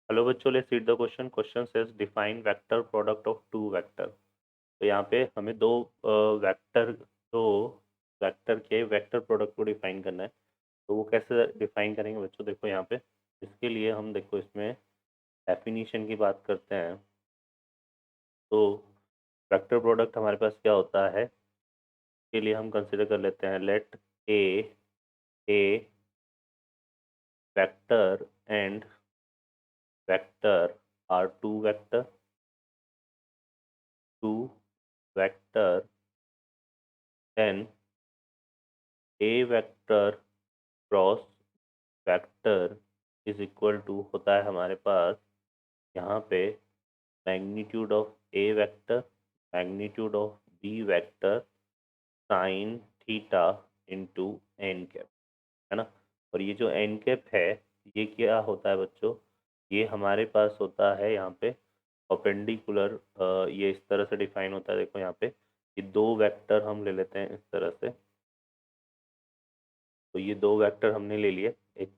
Hello बच्चों, let's read the question. Question says define vector product of two vector. तो यहाँ पे हमें दो वेक्टर के वेक्टर प्रोडक्ट को डिफाइन करना है। तो वो कैसे डिफाइन करेंगे बच्चों? देखो यहाँ पे इसके लिए हम देखो इसमें डेफिनेशन की बात करते हैं। तो वेक्टर प्रोडक्ट हमारे पास क्या होता है, इसके लिए हम कंसिडर कर लेते हैं let A A vector and vector are two vector then A vector cross vector is equal to होता है हमारे पास यहाँ पे magnitude of A vector magnitude of B vector sine theta into N cap, है ना। और ये जो एन कैप है, ये क्या होता है बच्चों? ये हमारे पास होता है यहाँ पे परपेंडिकुलर। ये इस तरह से डिफाइन होता है। देखो यहाँ पे ये दो वेक्टर हम ले लेते हैं इस तरह से। तो ये दो वेक्टर हमने ले लिए। एक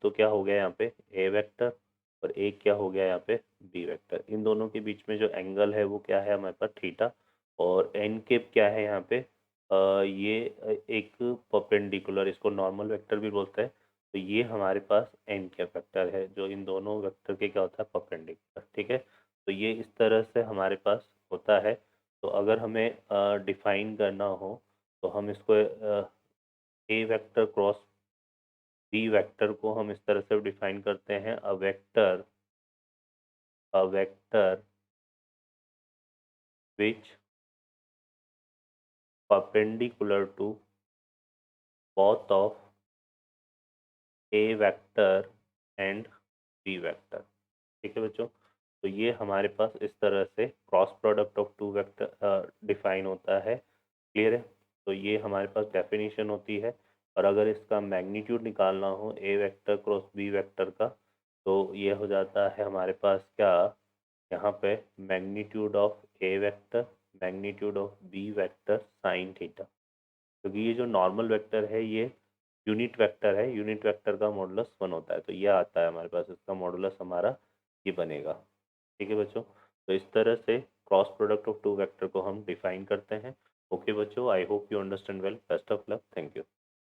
तो क्या हो गया यहाँ पे ए वेक्टर, और एक क्या हो गया यहाँ पे बी वेक्टर। इन दोनों के बीच में जो एंगल है वो क्या है हमारे पास? थीटा। और एन केप क्या है यहाँ पे? ये एक परपेंडिकुलर, इसको नॉर्मल वेक्टर भी बोलते हैं। तो ये हमारे पास एन कैप वेक्टर है जो इन दोनों वेक्टर के क्या होता है? परपेंडिकुलर। ठीक है। तो ये इस तरह से हमारे पास होता है। तो अगर हमें डिफाइन करना हो तो हम इसको A vector cross B vector को हम इस तरह से डिफाइन करते हैं। A vector which perpendicular to both of A vector and B vector. ठीक है बच्चों। तो ये हमारे पास इस तरह से cross product of two vector define होता है। क्लियर है? तो ये हमारे पास डेफिनेशन होती है। और अगर इसका मैग्नीट्यूड निकालना हो ए वेक्टर क्रॉस बी वेक्टर का, तो ये हो जाता है हमारे पास क्या यहाँ पे magnitude of A vector magnitude of B vector sine theta. क्योंकि ये जो नॉर्मल वेक्टर है ये यूनिट वेक्टर है, यूनिट वेक्टर का मॉडुलस 1 होता है। तो ये आता है हमारे पास, इसका मॉडुलस हमारा ये बनेगा। ठीक है बच्चों। तो इस तरह से cross product of two vector को हम डिफाइन करते हैं। ओके बच्चों, I hope you understand well. Best of luck. Thank you.